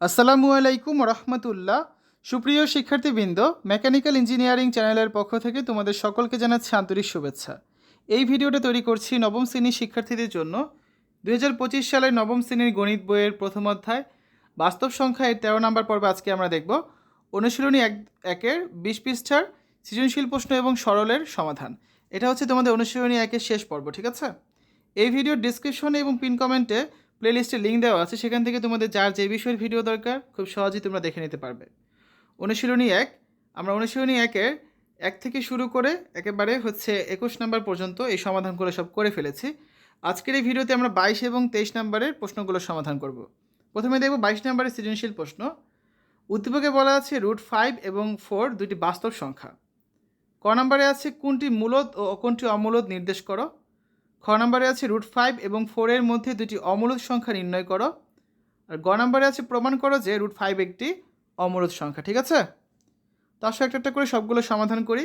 আসসালামু আলাইকুম রহমতুল্লাহ। সুপ্রিয় শিক্ষার্থীবৃন্দ, মেকানিক্যাল ইঞ্জিনিয়ারিং চ্যানেলের পক্ষ থেকে তোমাদের সকলকে জানাচ্ছি আন্তরিক শুভেচ্ছা। এই ভিডিওটা তৈরি করছি নবম শ্রেণীর শিক্ষার্থীদের জন্য। 2025 সালের নবম শ্রেণীর গণিত বইয়ের প্রথম অধ্যায় বাস্তব সংখ্যা এর 13 নম্বর পর্বে আজকে আমরা দেখব অনুশীলনী একের 20 পৃষ্ঠার সৃজনশীল প্রশ্ন এবং সরলের সমাধান। এটা হচ্ছে তোমাদের অনুশীলনী একের শেষ পর্ব, ঠিক আছে? এই ভিডিওর ডিসক্রিপশনে এবং পিন কমেন্টে প্লেলিস্টের লিঙ্ক দেওয়া আছে, সেখান থেকে তোমাদের যার যে বিষয়ের ভিডিও দরকার খুব সহজেই তোমরা দেখে নিতে পারবে। অনুশীলনী এক, আমরা অনুশীলনী একের 1 থেকে শুরু করে একেবারে হচ্ছে 21 নাম্বার পর্যন্ত এই সমাধানগুলো সব করে ফেলেছি। আজকের এই ভিডিওতে আমরা 22 এবং 23 নাম্বারের প্রশ্নগুলোর সমাধান করব। প্রথমে দেখব 22 নাম্বারের সৃজনশীল প্রশ্ন। উদ্দীপকে বলা আছে √5 এবং 4 দুইটি বাস্তব সংখ্যা। ক নম্বরে আছে কোনটি মূলদ ও কোনটি অমূলদ নির্দেশ করো। খ নম্বরে আছে √5 এবং 4 এর মধ্যে দুটি অমূলদ সংখ্যা নির্ণয় করো। আর গ নম্বরে আছে প্রমাণ করো যে √5 একটি অমূলদ সংখ্যা, ঠিক আছে? তো আসলে একটা একটা করে সবগুলো সমাধান করি।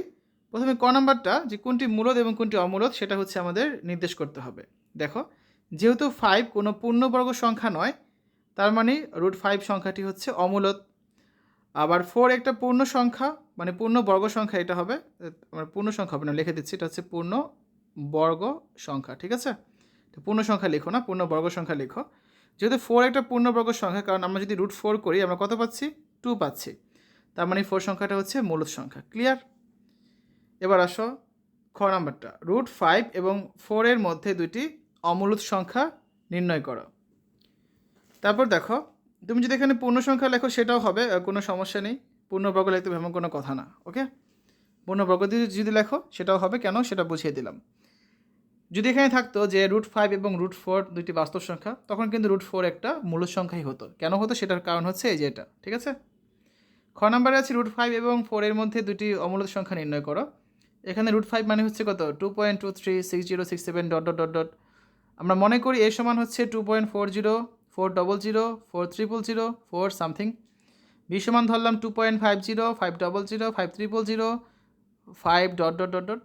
প্রথমে ক নাম্বারটা, যে কোনটি মূলদ এবং কোনটি অমূলদ সেটা হচ্ছে আমাদের নির্দেশ করতে হবে। দেখো, যেহেতু 5 কোনো পূর্ণবর্গ সংখ্যা নয়, তার মানে √5 সংখ্যাটি হচ্ছে অমূলদ। আবার 4 একটা পূর্ণ সংখ্যা, মানে পূর্ণ বর্গ সংখ্যা, এটা হবে আমরা পূর্ণ সংখ্যা হবে না, লিখে দিচ্ছি, এটা হচ্ছে পূর্ণ বর্গ সংখ্যা, ঠিক আছে? তো পূর্ণ সংখ্যা লিখো না, পূর্ণ বর্গ সংখ্যা লিখো। যেহেতু 4 একটা পূর্ণবর্গ সংখ্যা, কারণ আমরা যদি √4 করি আমরা কত পাচ্ছি? 2 পাচ্ছি। তার মানে 4 সংখ্যাটা হচ্ছে মূলদ সংখ্যা। ক্লিয়ার? এবার আসো খ নাম্বারটা, √5 এবং 4 এর মধ্যে দুইটি অমূলদ সংখ্যা নির্ণয় করো। তারপর দেখো, তুমি যদি এখানে পূর্ণ সংখ্যা লেখো সেটাও হবে, কোনো সমস্যা নেই। পূর্ণবর্গ লিখতে হবে এমন কোনো কথা না, ওকে? পূর্ণবর্গ যদি লেখো সেটাও হবে, কেন সেটা বুঝিয়ে দিলাম। যদি এখানে থাকতো যে √5 এবং √4 দুইটি বাস্তব সংখ্যা, তখন কিন্তু √4 একটা মূলদ সংখ্যাই হতো। কেন হতো সেটার কারণ হচ্ছে এই যে এটা, ঠিক আছে? খ নম্বরে আছে √5 এবং 4 এর মধ্যে দুটি অমূলদ সংখ্যা নির্ণয় করো। এখানে √5 মানে হচ্ছে কত? 2.236067 ডট ডট ডট ডট। আমরা মনে করি এর সমান হচ্ছে 2.40 400 4300 4 সামথিং। বি সমান ধরলাম 2.50 500 5300 5 ডট ডট ডট ডট।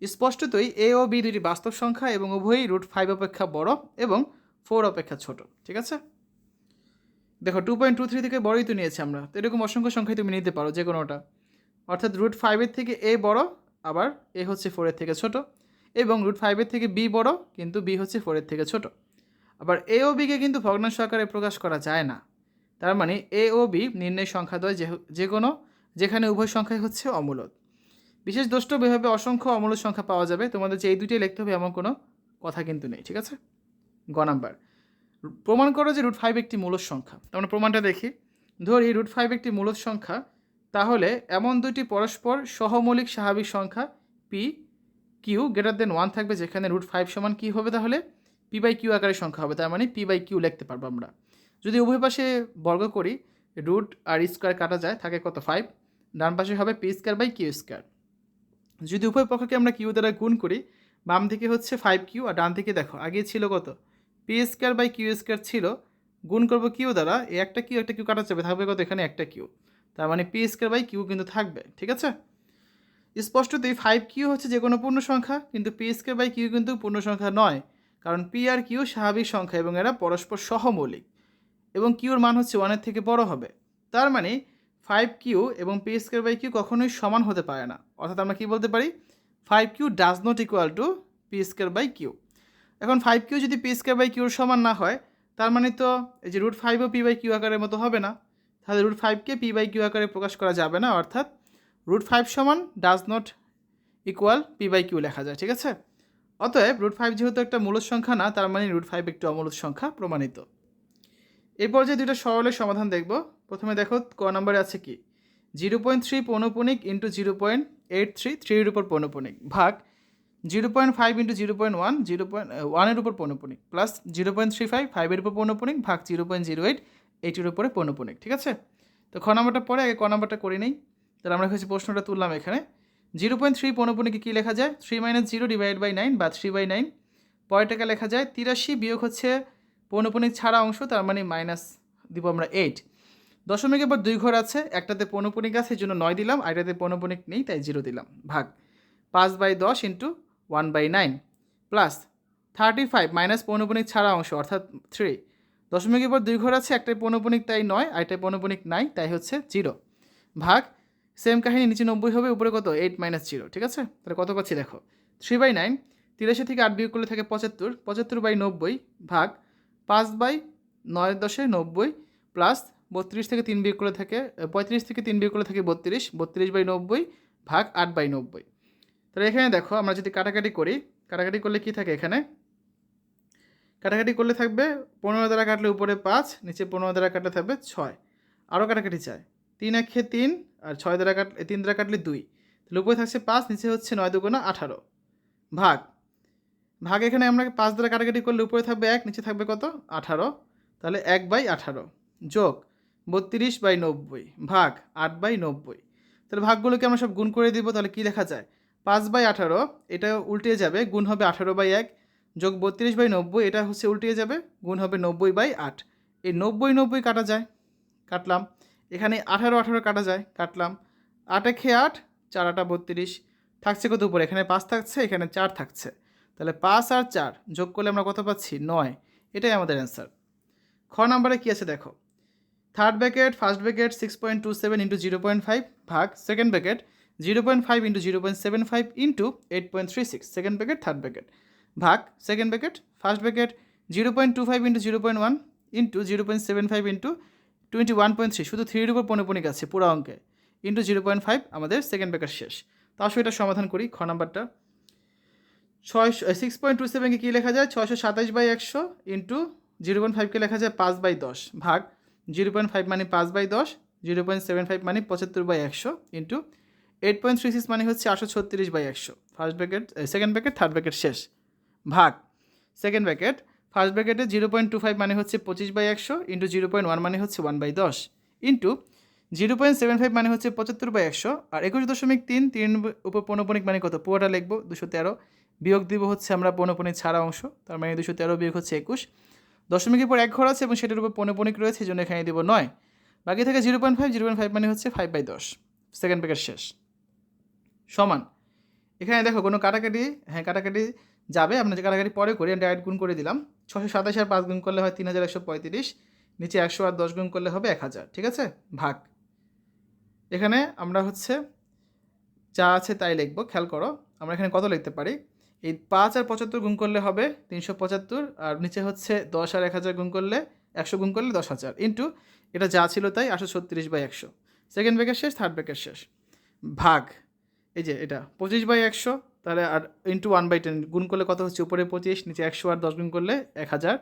স্পষ্টতই এ ও বি দুটি বাস্তব সংখ্যা এবং উভয়ই √5 অপেক্ষা বড় এবং 4 অপেক্ষা ছোট, ঠিক আছে? দেখো, 2.23 থেকে বড়ই তো নিয়েছি আমরা, তো এরকম অসংখ্য সংখ্যায় তুমি নিতে পারো যে কোনোটা। অর্থাৎ √5 এর থেকে এ বড়, আবার এ হচ্ছে 4 এর থেকে ছোট, এবং √5 এর থেকে বি বড়, কিন্তু বি হচ্ছে 4 এর থেকে ছোট। আবার এ ও বিকে কিন্তু ভগ্নাংশ আকারে প্রকাশ করা যায় না। তার মানে এ ও বি নির্ণয় সংখ্যাদ্বয় যে কোনো, যেখানে উভয় সংখ্যাই হচ্ছে অমূলদ। বিশেষ দ্রষ্টব্যভাবে অসংখ্য অমূলদ সংখ্যা পাওয়া যাবে, তোমাদের যে এই দুইটাই লিখতে হবে এমন কোনো কথা কিন্তু নেই, ঠিক আছে? গ নাম্বার, প্রমাণ করো যে √5 একটি মূলদ সংখ্যা। আমরা প্রমাণটা দেখি। ধরি √5 একটি মূলদ সংখ্যা, তাহলে এমন দুইটি পরস্পর সহমৌলিক স্বাভাবিক সংখ্যা পি কিউ গ্রেটার দেন 1 থাকবে, যেখানে √5 সমান কী হবে? তাহলে p/q আকারের সংখ্যা হবে। তার মানে p/q লিখতে পারবো আমরা। যদি উভয় পাশে বর্গ করি, রুট আর স্কোয়ার কাটা যায়, থাকে কত? 5। ডান পাশে হবে p²/q²। যদি উভয় পক্ষকে আমরা কিউ দ্বারা গুণ করি, বাম দিকে হচ্ছে 5q আর ডান দিকে দেখো আগে ছিল কত? p²/q² ছিল, গুণ করবো কিউ দ্বারা, এই একটা কিউ কাটা যাবে, থাকবে কত? এখানে একটা কিউ। তার মানে p²/q কিন্তু থাকবে, ঠিক আছে? স্পষ্টতই 5q হচ্ছে যে কোনো পূর্ণ সংখ্যা, কিন্তু p²/q কিন্তু পূর্ণ সংখ্যা নয়, কারণ p আর q স্বাভাবিক সংখ্যা এবং এরা পরস্পর সহমৌলিক, এবং কিউর মান হচ্ছে 1 এর থেকে বড় হবে। তার মানে 5q এবং p²/q কখনোই সমান হতে পারে না। অর্থাৎ আমরা কি বলতে পারি? 5q does not equal to p²/q। এখন 5q যদি p²/q সমান না হয়, তার মানে তো এই যে √5 ও p/q আকারের মতো হবে না। তাহলে √5কে p/q আকারে প্রকাশ করা যাবে না, অর্থাৎ √5 সমান ডাজ নট ইকুয়াল p/q লেখা যায়, ঠিক আছে? অতএব √5 যেহেতু একটা মূলদ সংখ্যা না, তার মানে √5 একটি অমূলদ সংখ্যা, প্রমাণিত। এই পর্যায়ে দুটো সরলের সমাধান দেখব। প্রথমে দেখো ক নম্বরে আছে কি? 0.3 পৌনঃপুনিক ইন্টু 0.83 3 এর উপর পৌনঃপুনিক ভাগ 0.5 ইন্টু 0.1 0.1 এর উপর পৌনঃপুনিক প্লাস 0.35 5 এর উপর পৌনঃপুনিক ভাগ 0.08 এইটির উপরে পৌনঃপুনিক, ঠিক আছে? তো খ নম্বরটা পরে আগে ক নম্বরটা করে নেই। তাহলে আমরা হচ্ছে প্রশ্নটা তুললাম এখানে। 0.3 পৌনঃপুনিকে কী লেখা যায়? 3 - 0 ডিভাইড বাই 9 বা 3/9। পরেরটাকে লেখা যায় 83 বিয়োগ হচ্ছে পৌনঃপুনিক ছাড়া অংশ, তার মানে মাইনাস দিব আমরা 8। দশমিকের পর 2 ঘর আছে, একটাতে পৌনঃপুনিক আছে এই জন্য 9 দিলাম, আরেকটাতে পৌনঃপুনিক নেই তাই 0 দিলাম, ভাগ 5/10 ইন্টু 1/9 প্লাস 35 মাইনাস পৌনঃপুনিক ছাড়া অংশ অর্থাৎ 3। দশমিকের পর 2 ঘর আছে, একটাই পৌনঃপুনিক তাই 9, আরেকটাই পৌনঃপুনিক নাই তাই হচ্ছে 0। ভাগ সেম কাহিনী, নিচে 90 হবে, উপরে কত 8 - 0, ঠিক আছে। তাহলে কত পাচ্ছি দেখো, 3/9, 83 থেকে 8 বিয়োগ করলে থাকে 75, 75/90 ভাগ 5/9 প্লাস 32 থেকে 3 বিয়োগ করলে থাকে 35 থেকে 3 বিয়োগ করলে থাকে 32, 32/90 ভাগ 8/90। তাহলে এখানে দেখো আমরা যদি কাটাকাটি করি, কাটাকাটি করলে কি থাকে, এখানে কাটাকাটি করলে থাকবে 15 দ্বারা কাটলে উপরে 5, নিচে 15 দ্বারা কাটলে থাকবে 6। আরও কাটাকাটি চায়, 3 একে 3 আর 6 দ্বারা কাটলে 3 দ্বারা কাটলে 2, তাহলে উপরে থাকছে 5, নিচে হচ্ছে 9 দুগুণা 18 ভাগ ভাগ এখানে আমরা 5 দ্বারা কাটাকাটি করলে উপরে থাকবে 1, নিচে থাকবে কত 18, তাহলে 1/18 যোগ 32/90 ভাগ 8/90। তাহলে ভাগগুলোকে আমরা সব গুণ করে দিব, তাহলে কি লেখা যায় 5/18, এটা উল্টে যাবে, গুণ হবে 18/1 যোগ 32/90, এটা হচ্ছে উল্টে যাবে, গুণ হবে 90/8। এই 90 কাটা যায়, কাটলাম। এখানে 18 কাটা যায়, কাটলাম। 8 একে 8, 4 8 32, থাকছে কত উপরে, এখানে 5 থাকছে, এখানে 4 থাকছে, তাহলে 5 আর 4 যোগ করলে আমরা কত পাচ্ছি 9। এটাই আমাদের অ্যান্সার। খ নাম্বারে কী আছে দেখো, third bracket first bracket 6.27 into 0.5 ভাগ second bracket 0.5 into 0.75 into 8.36, second bracket third bracket ভাগ second bracket first bracket 0.25 into 0.1 into 0.75 into 21.3, শুধু 3 এর উপর পৌনঃপুনিক আছে পুরো অঙ্কে, ইন্টু 0.5 আমাদের সেকেন্ড ব্র্যাকেট শেষ। তো আসলে এটা সমাধান করি। খ নাম্বারটা 6.27কে কী লেখা যায় 627/100 ইন্টু 0.5কে লেখা যায় 5/10 ভাগ 0.5 মানে 5/10, 0.75 মানে 75/100 ইন্টু 8.36 মানে হচ্ছে 836/100, first bracket second bracket third bracket শেষ ভাগ সেকেন্ড ব্র্যাকেট ফার্স্ট ব্র্যাকেটে 0.25 মানে হচ্ছে 25/100 ইন্টু 0.1 মানে হচ্ছে 1/10 ইন্টু 0.75 মানে হচ্ছে 75/100 আর 21.3 উপর পৌনঃপুনিক মানে কত, পুরোটা লিখবো 213, বিয়োগ দিব হচ্ছে আমরা পৌনঃপুনিক ছাড়া অংশ, তার মানে 213 বিয়োগ হচ্ছে 21, দশমিকের পর 1 ঘর আছে এবং সেটার উপর পৌনঃপুনিক রয়েছে, এই জন্য এখানে দিব 9, বাকি থেকে 0.5 মানে হচ্ছে 5/10, সেকেন্ড ব্র্যাকেট শেষ সমান। এখানে দেখো কোনো কাটাকাটি, হ্যাঁ কাটাকাটি যাবে, আমরা যে কাটাকাটি পরে করি, আমি ডাইরেক্ট গুণ করে দিলাম। 627 আর 5 গুণ করলে হয় 3135, নিচে 100 আর 10 গুণ করলে হবে 1000, ঠিক আছে। ভাগ এখানে আমরা হচ্ছে যা আছে তাই লিখবো, খেয়াল করো আমরা এখানে কত লিখতে পারি, এই 5 আর 75 গুণ করলে হবে 375, আর নিচে হচ্ছে 10 আর 1000 গুণ করলে 100 গুণ করলে 10,000 ইন্টু এটা যা ছিল তাই 836/100, সেকেন্ড ব্র্যাকেট শেষ থার্ড ব্র্যাকেট শেষ ভাগ এই যে এটা 25/100, তাহলে আর ইন্টু 1/10 গুণ করলে কত হচ্ছে, উপরে 25, নিচে 100 আর 10 গুণ করলে 1000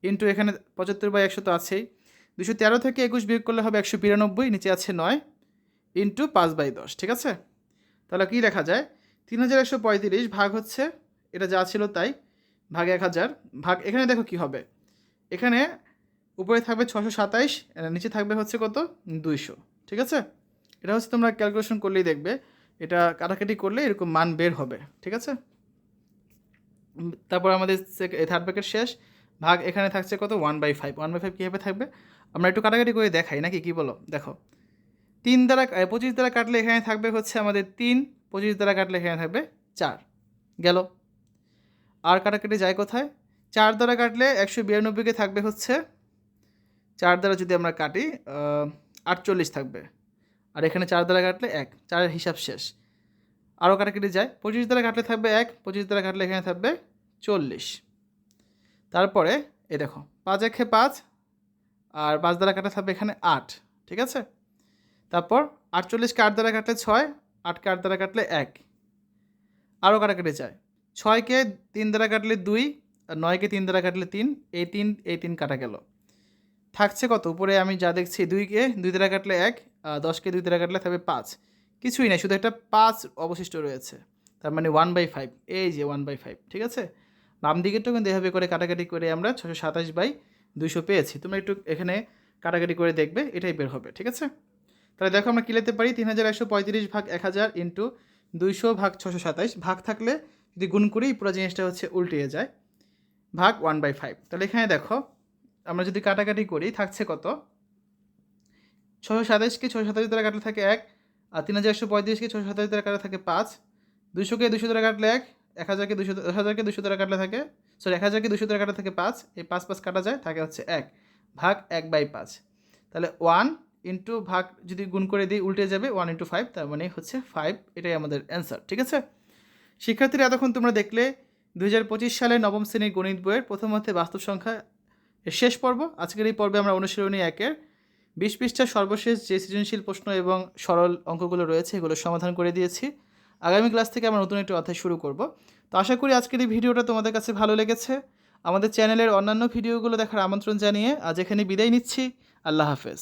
ইন্টু এখানে 75/100 তো আছেই, 213 থেকে 21 বিয়োগ করলে হবে 192, নিচে আছে 9 ইন্টু 5/10, ঠিক আছে। তাহলে কী লেখা যায় 3135 ভাগ হচ্ছে এটা যা ছিল তাই ভাগ 1000 ভাগ এখানে দেখো কি হবে, এখানে উপরে থাকবে 627, নিচে থাকবে হচ্ছে কত 200, ঠিক আছে। এটা হচ্ছে তোমরা ক্যালকুলেশন করলেই দেখবে, এটা কাটাকাটি করলে এরকম মান বের হবে, ঠিক আছে। তারপর আমাদের থার্ড ব্র্যাকেট শেষ ভাগ এখানে থাকছে কত 1/5, 1/5 কীভাবে থাকবে আমরা একটু কাটাকাটি করে দেখাই নাকি, কি বলো দেখো, 3 দ্বারা 25 দ্বারা কাটলে এখানে থাকবে হচ্ছে আমাদের 3, 25 দ্বারা কাটলে এখানে থাকবে 4 গেল। আর কাটাকাটি যায় কোথায়, 4 দ্বারা কাটলে 192কে থাকবে হচ্ছে 4 দ্বারা যদি আমরা কাটি 48 থাকবে, আর এখানে 4 দ্বারা কাটলে 1, 4-এর হিসাব শেষ। আরও কাটাকাটি যায়, 25 দ্বারা কাটলে থাকবে 1, 25 দ্বারা কাটলে এখানে থাকবে 40, তারপরে এই দেখো 5 1 5 আর 5 দ্বারা কাটা থাকবে এখানে 8, ঠিক আছে। তারপর 48কে 8 দ্বারা কাটলে 6, 8কে 8 দ্বারা কাটলে 1, আরও কাটাকাটি যায়, 6কে 3 দ্বারা কাটলে 2 আর 9কে 3 দ্বারা কাটলে 3, এই 3 কাটা গেল, থাকছে কত উপরে আমি যা দেখছি 2কে 2 দ্বারা কাটলে 1, 10কে 2 দ্বারা কাটলে থাকবে 5, কিছুই নাই, শুধু একটা 5 অবশিষ্ট রয়েছে, তার মানে 1/5, এই যে 1/5, ঠিক আছে। বাম দিকেরটাও কিন্তু এভাবে করে কাটাকাটি করে আমরা 627/200 পেয়েছি, তোমরা একটু এখানে কাটাকাটি করে দেখবে, এটাই বের হবে, ঠিক আছে। তাহলে দেখো আমরা কী লিখতে পারি 3135 ভাগ 1000 ইন্টু 200 ভাগ 627, ভাগ থাকলে যদি গুণ করি পুরো জিনিসটা হচ্ছে উল্টিয়ে যায়, ভাগ 1/5। তাহলে এখানে দেখো আমরা যদি কাটাকাটি করি থাকছে কত, 627কে 627 দ্বারা কাটলে থাকে 1, আর 3135কে 627 দ্বারা কাটলে থাকে 5, 200কে 200 দ্বারা কাটলে 1, 1000কে 200 দ্বারা কাটলে থাকে 1000কে 200 দ্বারা কাটলে থাকে 5, এই 5 কাটা যায় থাকে হচ্ছে 1, ভাগ 1/5, তাহলে 1 ইন্টু ভাগ যদি গুণ করে দিই উল্টে যাবে 1 ইন্টু 5, তার মানে হচ্ছে 5, এটাই আমাদের অ্যান্সার। ঠিক আছে শিক্ষার্থীরা, এতক্ষণ তোমরা দেখলে 2025 সালে নবম শ্রেণীর গণিত বইয়ের প্রথম অধ্যায়ে বাস্তব সংখ্যা এর শেষ পর্ব। আজকের এই পর্বে আমরা অনুশীলনী 1-এর 20 পৃষ্ঠার সর্বশেষ যে সৃজনশীল প্রশ্ন এবং সরল অঙ্কগুলো রয়েছে এগুলো সমাধান করে দিয়েছি। আগামী ক্লাস থেকে আমরা নতুন একটি অধ্যায় শুরু করব। তো আশা করি আজকের এই ভিডিওটা তোমাদের কাছে ভালো লেগেছে। আমাদের চ্যানেলের অন্যান্য ভিডিওগুলো দেখার আমন্ত্রণ জানিয়ে আজ এখানে বিদায় নিচ্ছি। আল্লাহ হাফেজ।